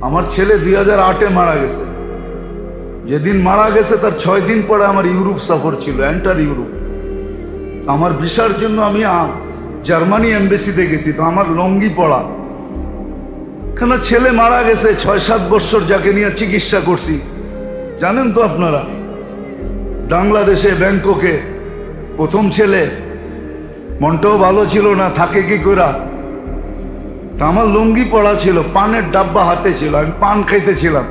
আমার ছেলে 2008-এ মারা গেছে। যেদিন মারা গেছে তার 6 দিন পরে আমার ইউরোপ সফর ছিল, এন্টার ইউরোপ। আমার ভিসার জন্য আমি জার্মানি এমবেসিতে গেছি, তো আমার লঙ্গি পড়া, কেন ছেলে মারা গেছে 6-7 বছর, যাকে নিয়ে চিকিৎসা করছি জানেন তো আপনারা, বাংলাদেশে ব্যাংককে। প্রথম ছেলে, মনটাও ভালো ছিল না, থাকে কি করা। তা আমার লুঙ্গি পড়া ছিল, পানের ডাব্বা হাতে ছিল, আমি পান খাইতেছিলাম,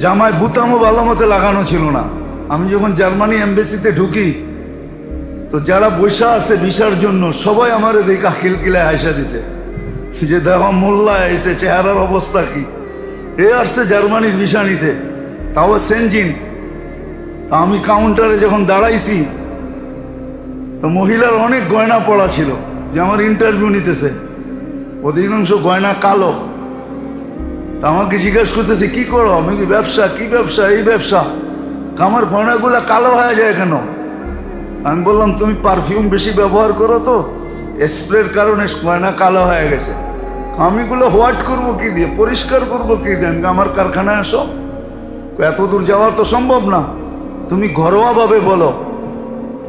জামায় বুতামও ভালো মতো লাগানো ছিল না। আমি যখন জার্মানি এমবেসিতে ঢুকি, তো যারা বৈশা আছে ভিসার জন্য সবাই আমার দেখা খিলখিলায় হাসা দিছে যে দেখো মোল্লা এসে, চেহারার অবস্থা কি, এ আসছে জার্মানির ভিসা নিতে, তাও সেনজিন। আমি কাউন্টারে যখন দাঁড়াইছি, তো মহিলার অনেক গয়না পড়া ছিল, যে আমার ইন্টারভিউ নিতেছে, অধিকাংশ গয়না কালো। তা আমাকে জিজ্ঞেস করতেছে কি করো, আমি কি ব্যবসা, কি ব্যবসা, এই ব্যবসা। আমার গয়নাগুলো কালো হয়ে যায় কেন? আমি বললাম তুমি পারফিউম বেশি ব্যবহার করো, তো স্প্রের কারণে গয়না কালো হয়ে গেছে। আমিগুলো হোয়াইট করবো কি দিয়ে, পরিষ্কার করবো কি দিয়ে? আমার কারখানায় আসো, এত দূর যাওয়ার তো সম্ভব না, তুমি ঘরোয়াভাবে বলো।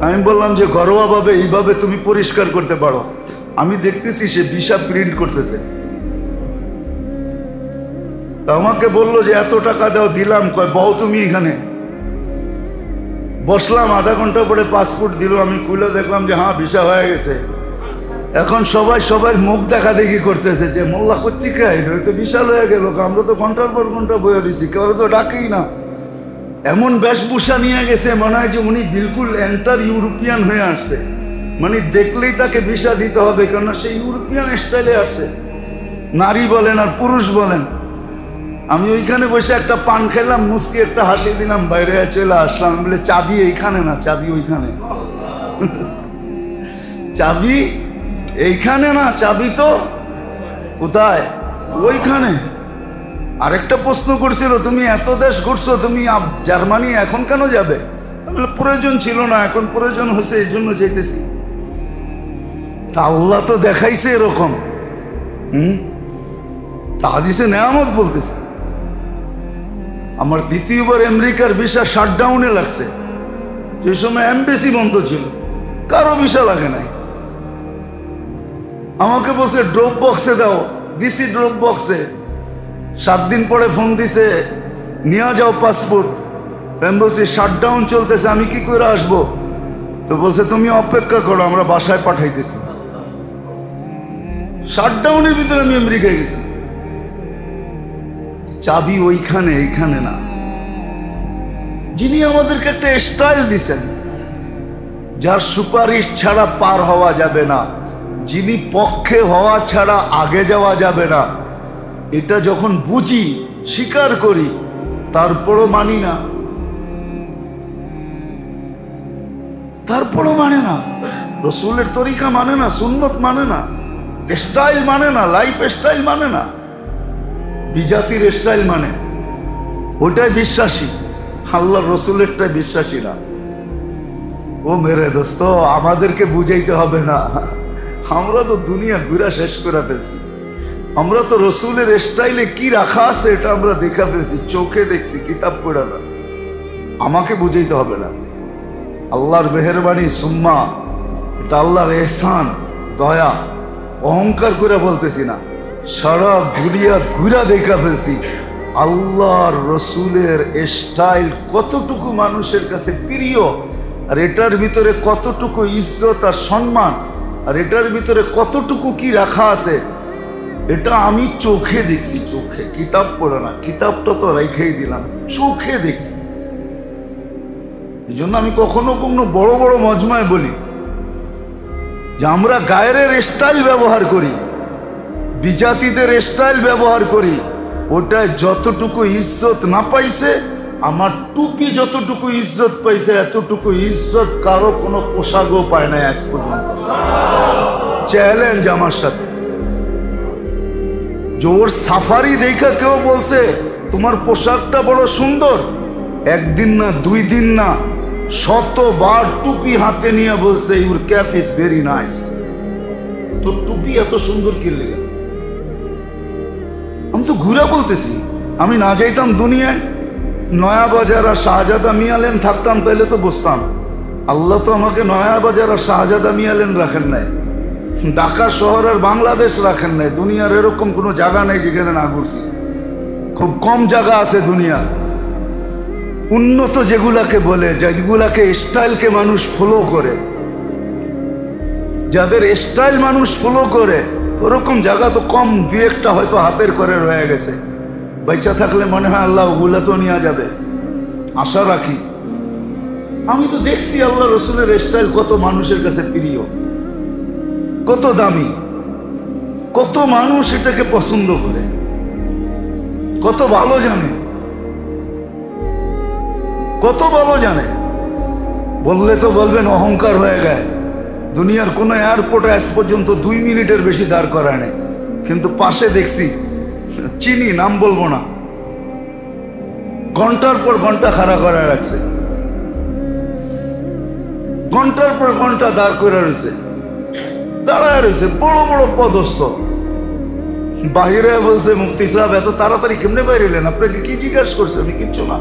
আমি বললাম যে ঘরোয়াভাবে এইভাবে তুমি পরিষ্কার করতে পারো। আমি দেখতেছি সে ভিসা প্রিন্ট করতেছে, তা আমাকে বললো যে এত টাকা দাও, দিলাম। কয় বউ তুমি এখানে। বসলাম, আধা ঘন্টা পরে পাসপোর্ট দিল, আমি খুলে দেখলাম যে হ্যাঁ ভিসা হয়ে গেছে। এখন সবাই সবার মুখ দেখা দেখি করতেছে যে মোল্লা কোত্থেকে আইলো, তো বিশাল হয়ে গেল, আমরা তো ঘন্টার পর ঘন্টা বয়ে দিছি, কেউ তো ডাকেই না। এমন বেশভূষা নিয়ে গেছে, মনে হয় যে উনি বিলকুল এন্টার ইউরোপিয়ান হয়ে আসছে, মানে দেখলেই তাকে ভিসা দিতে হবে, কেননা সে ইউরোপিয়ান স্টাইলে আসছে, নারী বলেন আর পুরুষ বলেন। আমি ওইখানে বসে একটা পান খেলাম, মুসকে একটা হাসি দিলাম, বাইরে চলে আসলাম। বলে চাবি এইখানে না, চাবি ওইখানে। চাবি এইখানে না, চাবি তো কোথায়? ওইখানে। আরেকটা প্রশ্ন করছিল, তুমি এত দেশ ঘুরছো, তুমি জার্মানি এখন কেন যাবে? প্রয়োজন ছিল না, এখন প্রয়োজন হয়েছে, এই জন্য যেতেছি। তা আল্লাহ তো দেখাইছে এরকম। তা হাদিসে নেয়ামত বলতেছে। আমার দ্বিতীয়বার আমেরিকার ভিসা শাটডাউনে লাগছে, যে সময় এমবেসি বন্ধ ছিল, কারো ভিসা লাগে নাই। আমাকে বলছে ড্রপ বক্সে দাও, দিছি ড্রপ বক্সে। 7 দিন পরে ফোন দিছে, নিয়ে যাও পাসপোর্ট। এমবেসি শাটডাউন চলতেছে, আমি কি করে আসবো? তো বলছে তুমি অপেক্ষা করো, আমরা বাসায় পাঠাইতেছি। শাটডাউনের ভিতরে আমি আমেরিকায় গেছি। চাবি ওইখানে, এইখানে না। যিনি আমাদেরকে একটা স্টাইল দিছেন, যার সুপারিশ ছাড়া পার হওয়া যাবে না, যিনি পক্ষে হওয়া ছাড়া আগে যাওয়া যাবে না, এটা যখন বুঝি, স্বীকার করি, তারপরও মানি না, তারপরও মানে না, রসুলের তরিকা মানে না, সুন্নত মানে না, স্টাইল মানে না, লাইফ স্টাইল মানে না, বিজাতির স্টাইল মানে, ওটাই বিশ্বাসী, আল্লাহর রসুলেরটাই বিশ্বাসী না। ও মেরে দোস্ত, আমাদেরকে বুঝাইতে হবে না, আমরা তো দুনিয়া ঘুরা শেষ করে ফেলছি। আমরা তো রসুলের স্টাইলে কি রাখা আছে এটা আমরা দেখা ফেলছি, চোখে দেখছি, কিতাব পড়া না, আমাকে বুঝাইতে হবে না। আল্লাহর মেহেরবানি, সুম্মা, এটা আল্লাহর এহসান, দয়া, অহংকার করে বলতেছি না, সারা দুনিয়া ঘুরা দেখা ফেলছি। আল্লাহর রসুলের স্টাইল কতটুকু মানুষের কাছে প্রিয়, আর এটার ভিতরে কতটুকু ইজ্জত আর সম্মান, আর এটার ভিতরে কতটুকু কি রাখা আছে, এটা আমি চোখে দেখছি, চোখে, কিতাব পড়ে না, কিতাবটা তো রেখেই দিলাম, চোখে দেখছি। এই জন্য আমি কখনো কখনো বড় বড় মজমায় বলি যে আমরা গায়ের স্টাইল ব্যবহার করি, বিজাতিদের স্টাইল ব্যবহার করি, ওটায় যতটুকু ইজ্জত না পাইছে, আমার টুপি যতটুকু ইজ্জত পাইছে, এতটুকু ইজ্জত কারো কোনো পোশাকও পায় নাই আজ পর্যন্ত। চ্যালেঞ্জ আমার সাথে। জোর সাফারি দেখা কেউ বলছে তোমার পোশাকটা বড় সুন্দর, একদিন না, 2 দিন না, 100বার টুপি হাতে নিয়ে বলছে your cap is very nice. তোর টুপি এত সুন্দর কি লেগে? আমি কিন্তু ঘুরে বলতেছি, আমি না যাইতাম দুনিয়ায়, নয়া বাজার আর শাহজাদা মিয়া লেন থাকতাম, তাইলে তো বসতাম। আল্লাহ তো আমাকে নয়া বাজার আর শাহজাদা মিয়া লেন রাখেন নাই, ঢাকা শহর আর বাংলাদেশ রাখেন নাই। দুনিয়ার এরকম কোনো জায়গা নেই যেখানে না ঘুরছি। খুব কম জায়গা আছে দুনিয়া উন্নত, যেগুলাকে বলে, যেগুলাকে স্টাইলকে মানুষ ফলো করে, যাদের স্টাইল মানুষ ফলো করে, ওরকম জায়গা তো কম, দুই একটা হয়তো হাতের করে রয়ে গেছে। বেঁচে থাকলে মনে হয় আল্লাহ ওগুলা তো নিয়ে যাবে, আশা রাখি। আমি তো দেখছি আল্লাহ রসুলের স্টাইল কত মানুষের কাছে প্রিয়, কত দামি, কত মানুষ এটাকে পছন্দ করে, কত ভালো জানে, কত ভালো জানে। বললে তো বলবেন অহংকার হয়ে গেছে। দুনিয়ার কোনো এয়ারপোর্টে আজ পর্যন্ত 2 মিনিটের বেশি দাঁড় করায় নেই, কিন্তু পাশে দেখছি, চিনি, নাম বলবো না, ঘন্টার পর ঘন্টা খাড়া করে রাখছে, ঘন্টার পর ঘন্টা দাঁড় করে রয়েছে, দাঁড়ায় রয়েছে, বড় বড় পদস্থ। বাহিরে বলছে, মুফতি সাহেব এত তাড়াতাড়ি কেমনে বাইরে এলেন, আপনাকে কি জিজ্ঞাসা করছে? আমি কিচ্ছু না।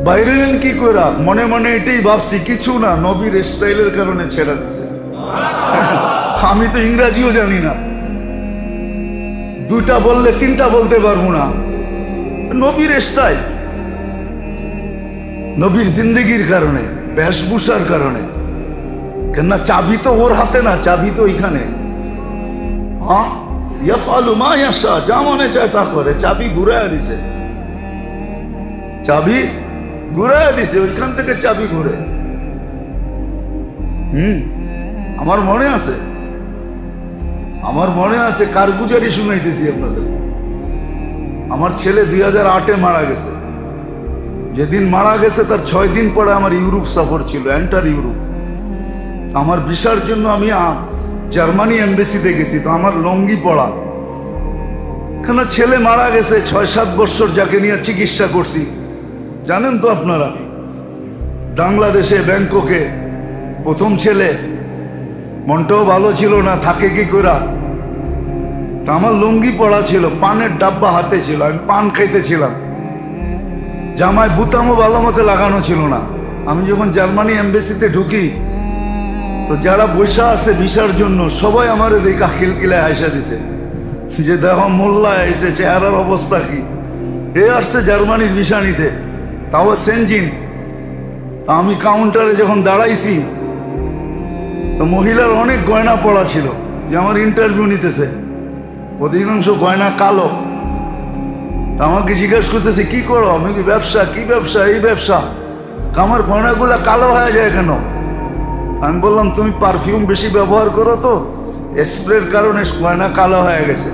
বাইরে এলেন কি করে? মনে মনে এটাই ভাবছি, কিছু না, নবীর স্টাইলের কারণে ছেড়ে দিছে। আমি তো ইংরাজিও জানি না, 2টা বললে 3টা বলতে পারবো না। নবীর স্টাইল, নবীর জিন্দগির কারণে, বেশভূষার কারণে। কেননা চাবি তো ওর হাতে না, চাবি তো এখানে। হ্যাঁ, ইয়াফআলু মা ইয়াশা, যা মনে চায় তা করে। চাবি ঘুরাইয়া দিছে, চাবি ঘুরাইয়া দিছে, ওইখান থেকে চাবি ঘুরে। আমার মনে আছে, আমার মনে আছে, কারগুজারি শুনাইতেছি আপনাদের। আমার ছেলে 2008-এ মারা গেছে। যেদিন মারা গেছে তার 6 দিন পরে আমার ইউরোপ সফর ছিল, এন্টার ইউরোপ। আমার ভিসার জন্য আমি জার্মানি এমবেসিতে গেছি, তো আমার লঙ্গি পড়া। কেন ছেলে মারা গেছে, 6-7 বছর যাকে নিয়ে চিকিৎসা করছি, জানেন তো আপনারা। বাংলাদেশে ব্যাংককে প্রথম ছেলে, মনটাও ভালো ছিল না, থাকে কি করা। তা আমার লুঙ্গি পড়া ছিল, পানের ডাব্বা হাতে ছিল, আমি পান খাইতেছিলাম, জামায় বুতামও ভালো মতো লাগানো ছিল না। আমি যখন জার্মানি এমবেসিতে ঢুকি, তো যারা বৈশা আছে ভিসার জন্য সবাই আমার দেখা খিলখিলায় হাসা দিছে, যে দেখো মোল্লা এসে, চেহারার অবস্থা কি। এ আসছে জার্মানির ভিসা নিতে, তাও সেনজিন। আমি কাউন্টারে যখন দাঁড়াইছি, তো মহিলার অনেক গয়না পড়া ছিল, যে আমার ইন্টারভিউ নিতেছে, অধিকাংশ গয়না কালো। আমাকে জিজ্ঞাসা করতেছে কি করো? আমি কি ব্যবসা? কি ব্যবসা? এই ব্যবসা। আমার গয়নাগুলা কালো হয়ে যায় কেন? আমি বললাম তুমি পারফিউম বেশি ব্যবহার করো, তো স্প্রের কারণে গয়না কালো হয়ে গেছে।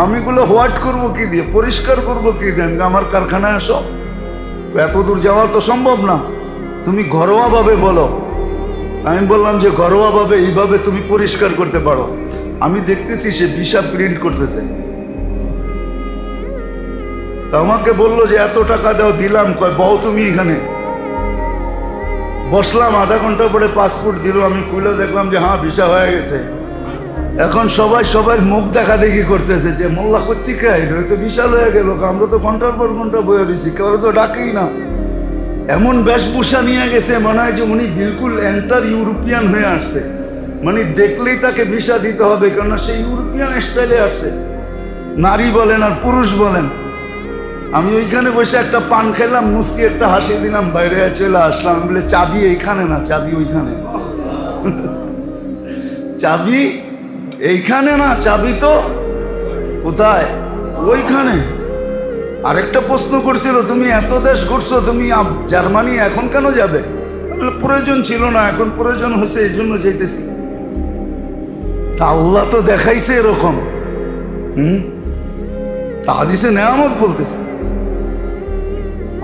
আমিগুলো হোয়াইট করবো কি দিয়ে, পরিষ্কার করবো কি দিয়ে? আমার কারখানায় আসো, এত দূর যাওয়া তো সম্ভব না, তুমি ঘরোয়াভাবে বলো। আমি বললাম যে ঘরোয়াভাবে এইভাবে তুমি পরিষ্কার করতে পারো। আমি দেখতেছি সে ভিসা প্রিন্ট করতেছে। তা আমাকে বললো যে এত টাকা দাও, দিলাম। কয় বউ তুমি এখানে। বসলাম, আধা ঘন্টা পরে পাসপোর্ট দিল। আমি খুলে দেখলাম যে হ্যাঁ ভিসা হয়ে গেছে। এখন সবাই সবার মুখ দেখা দেখি করতেছে, যে মোল্লা কর্তিকা এটা তো বিশাল হয়ে গেল, আমরা তো ঘন্টার পর ঘন্টা বয়ে দিছি, কেউ তো ডাকেই না। এমন বেশভূষা নিয়ে গেছে, মনে হয় যে উনি বিলকুল এন্টার ইউরোপিয়ান হয়ে আসছে। মানে দেখলেই তাকে ভিসা দিতে হবে, কেননা সে ইউরোপিয়ান স্টাইলে আসছে, নারী বলেন আর পুরুষ বলেন। আমি ওইখানে বসে একটা পান খেলাম, মুসকি একটা হাসি দিলাম, বাইরে চলে আসলাম। বলে চাবি এইখানে না, চাবি ওইখানে। চাবি এইখানে না, চাবি তো কোথায়? ওইখানে। আরেকটা প্রশ্ন করছিল, তুমি এত দেশ ঘুরছো, তুমি জার্মানি এখন কেন যাবে? প্রয়োজন ছিল না, এখন প্রয়োজন হয়েছে, এই জন্য যেতেছি। আল্লাহ তো দেখাইছে এরকম। হাদিসে নেয়ামত বলতেছে।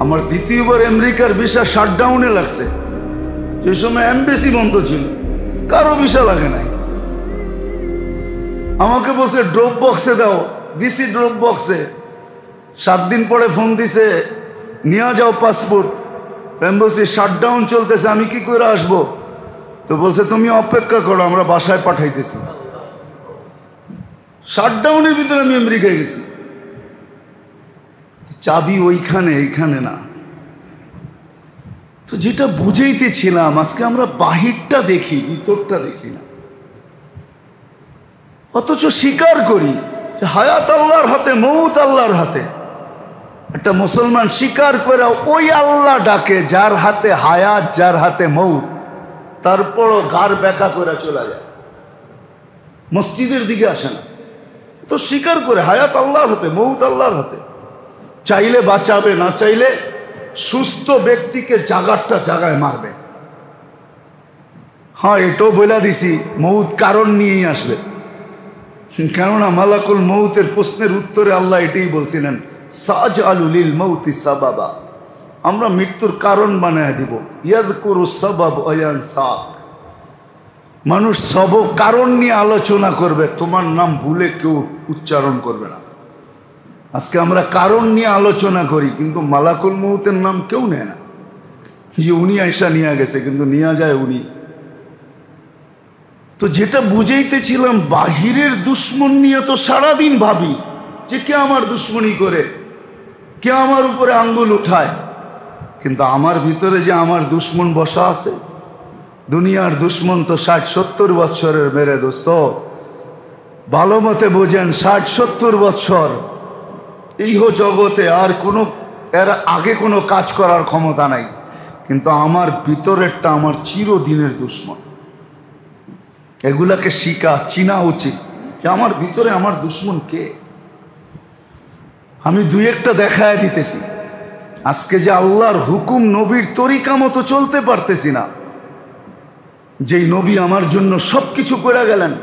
আমার দ্বিতীয়বার আমেরিকার ভিসা শাটডাউনে লাগছে, যে সময় এমবেসি বন্ধ ছিল, কারো ভিসা লাগে নাই। আমাকে বলছে ড্রপ বক্সে দাও, দিছি ড্রপ বক্সে। 7 দিন পরে ফোন দিছে, নিয়ে যাও পাসপোর্ট। এমবেসি শাটডাউন চলতেছে, আমি কি করে আসবো? তো বলছে তুমি অপেক্ষা করো, আমরা বাসায় পাঠাইতেছি। শাটডাউনের ভিতরে আমি আমেরিকায় গেছি। চাবি ওইখানে, এইখানে না। তো যেটা বুঝাইতেছিলাম, আজকে আমরা বাহিরটা দেখি, ভিতরটা দেখি না। অথচ স্বীকার করি যে হায়াত আল্লাহর হাতে, মৌত আল্লাহর হাতে। একটা মুসলমান স্বীকার করে ওই আল্লাহ ডাকে যার হাতে হায়াত, যার হাতে মৌত, তারপরও গাড় ব্যাকা করে চলে যায়, মসজিদের দিকে আসে না। তো স্বীকার করে হায়াত আল্লাহর হাতে, মৌত আল্লাহর হাতে। চাইলে বাঁচাবে, না চাইলে সুস্থ ব্যক্তিকে জাগারটা জাগায় মারবে। হ্যাঁ, এটাও বলে দিছি, মৌত কারণ নিয়েই আসবে। কেননা মালাকুল মৌতের প্রশ্নের উত্তরে আল্লাহ এটাই বলছিলেন, সাজআলু লিল মৌতি সাবাবা, আমরা মৃত্যুর কারণ বানায় দিব। ইয়াযকুরু সাবাব ওয়া ইয়ানসাক, মানুষ সব কারণ নিয়ে আলোচনা করবে, তোমার নাম ভুলে কেউ উচ্চারণ করবে না। আজকে আমরা কারণ নিয়ে আলোচনা করি, কিন্তু মালাকুল মৌতের নাম কেউ নেয় না। যে উনি আয়সা নিয়ে গেছে, কিন্তু নিয়ে যায় উনি। তো যেটা বুঝাইতেছিলাম, বাহিরের দুশ্মন নিয়ে তো সারাদিন ভাবি যে কে আমার দুশ্মনী করে, কে আমার উপরে আঙ্গুল উঠায়, কিন্তু আমার ভিতরে যে আমার দুশ্মন বসা আছে। দুনিয়ার দুশ্মন তো 60-70 বৎসরের মেরে দোস্ত, ভালো মতে বোঝেন। 60-70 বৎসর এই জগতে আর কোনো এর আগে কোনো কাজ করার ক্ষমতা নাই, কিন্তু আমার ভিতরেরটা আমার চিরদিনের দুশ্মন। এগুলাকে চিনা উচিত যে আমার ভিতরে আমার দুশ্মন কে। আমি দুই একটা দেখায় দিতেছি। আজকে যে আল্লাহর হুকুম নবীর তরিকা মতো চলতে পারতেছি না, যেই নবী আমার জন্য সব কিছু করে গেলেন,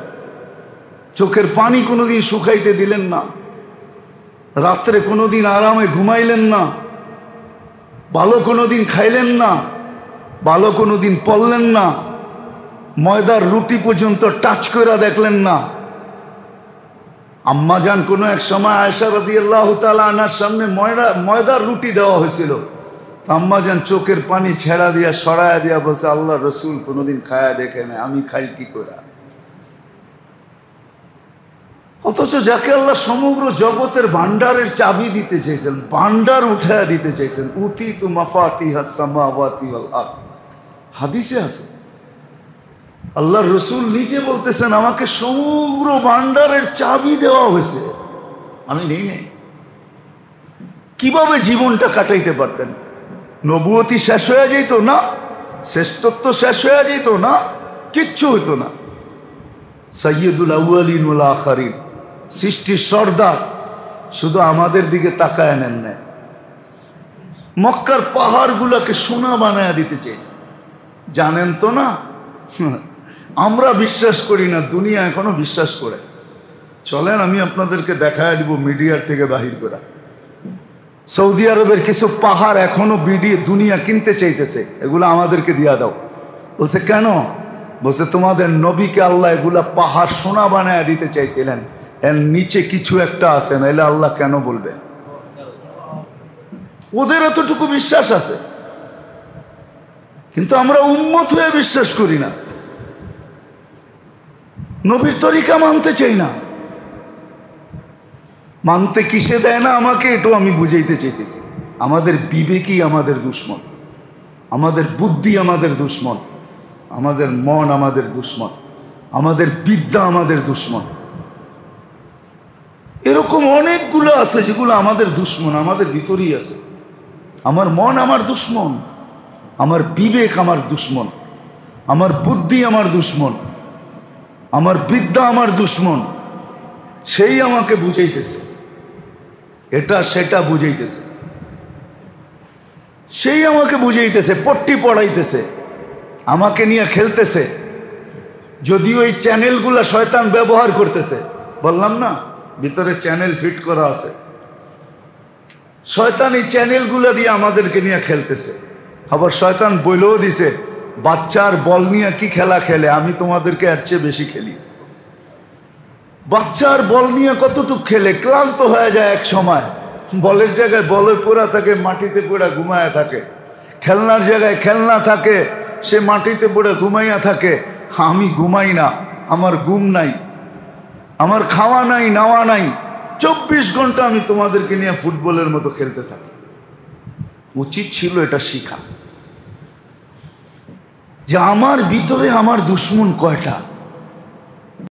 চোখের পানি কোনোদিন শুকাইতে দিলেন না, রাত্রে কোনোদিন আরামে ঘুমাইলেন না, ভালো কোনোদিন খাইলেন না, ভালো কোনোদিন পড়লেন না, ময়দার রুটি পর্যন্ত টাচ করে দেখলেন না। আম্মাজান কোনো এক সময় আয়েশা রাদিয়াল্লাহু তাআলা আনহার সামনে ময়দার রুটি দেওয়া হয়েছিল। আম্মাজান চোখের পানি ছেড়া দিয়া সরায়া দিয়া বলছে, আল্লাহ রসুল কোনোদিন খায়া দেখে না, আমি খাই কি করে। অথচ যাকে আল্লাহ সমগ্র জগতের ভান্ডারের চাবি দিতে চাইছেন, ভান্ডার উঠায়া দিতে চাইছেন, উতিতু মাফাতিহাস সামাওয়াতি ওয়াল আরদ, হাদিসে আছে। আল্লাহ রসুল নিজে বলতেছেন, আমাকে সমগ্র ভান্ডারের চাবি দেওয়া হয়েছে, আমি নেই নেই। কিভাবে জীবনটা কাটাইতে পারতেন? নবুয়তি শেষ হয়ে যেত না, শ্রেষ্ঠত্ব শেষ হয়ে যেত না, কিচ্ছু হইতো না। সাইয়্যিদুল আউয়ালিন ওয়াল আখিরিন, সৃষ্টির সর্দার, শুধু আমাদের দিকে তাকায় নেন না, মক্কার পাহাড়গুলোকে সোনা বানায় দিতে চেয়েছে। জানেন তো না, আমরা বিশ্বাস করি না, দুনিয়া এখনো বিশ্বাস করে। চলেন আমি আপনাদেরকে দেখায় দিব মিডিয়ার থেকে বাহির করা। সৌদি আরবের কিছু পাহাড় এখনো দুনিয়া কিনতে চাইতেছে, এগুলো আমাদেরকে দিয়া দাও। বলছে কেন? বলছে তোমাদের নবীকে আল্লাহ এগুলা পাহাড় সোনা বানায় দিতে চাইছিলেন, এর নিচে কিছু একটা আছে, নাইলে আল্লাহ কেন বলবে? ওদের এতটুকু বিশ্বাস আছে, কিন্তু আমরা উম্মত হয়ে বিশ্বাস করি না, নবীর তরিকা মানতে চাই না। মানতে কিসে দেয় না আমাকে, এটাও আমি বুঝাইতে চাইতেছি। আমাদের বিবেকই আমাদের দুশ্মন, আমাদের বুদ্ধি আমাদের দুশ্মন, আমাদের মন আমাদের দুশ্মন, আমাদের বিদ্যা আমাদের দুশ্মন। এরকম অনেকগুলো আছে যেগুলো আমাদের দুশ্মন, আমাদের ভিতরেই আছে। আমার মন আমার দুশ্মন, আমার বিবেক আমার দুশ্মন, আমার বুদ্ধি আমার দুশ্মন, আমার বিদ্যা আমার দুশ্মন। সেই আমাকে বুঝাইতেছে, এটা সেটা বুঝাইতেছে, সেই আমাকে বুঝাইতেছে, পট্টি পড়াইতেছে, আমাকে নিয়ে খেলতেছে। যদিও এই চ্যানেলগুলা শয়তান ব্যবহার করতেছে, বললাম না ভিতরে চ্যানেল ফিট করা আছে, শয়তান এই চ্যানেলগুলা দিয়ে আমাদেরকে নিয়ে খেলতেছে। আবার শয়তান বলেও দিছে, বাচ্চার বল নিয়ে কি খেলা খেলে, আমি তোমাদেরকে এর চেয়ে বেশি খেলি। বাচ্চার বল নিয়ে কতটুক খেলে, ক্লান্ত হয়ে যায় এক সময়, বলের জায়গায় বলে পড়া থাকে, মাটিতে পড়ে ঘুমায়া থাকে, খেলনার জায়গায় খেলনা থাকে, সে মাটিতে পড়ে ঘুমাইয়া থাকে। আমি ঘুমাই না, আমার ঘুম নাই, আমার খাওয়া নাই, নাওয়া নাই, 24 ঘন্টা আমি তোমাদেরকে নিয়ে ফুটবলের মতো খেলতে থাকি। উচিত ছিল এটা শিখা, যে আমার ভিতরে আমার দুশ্মন কয়টা।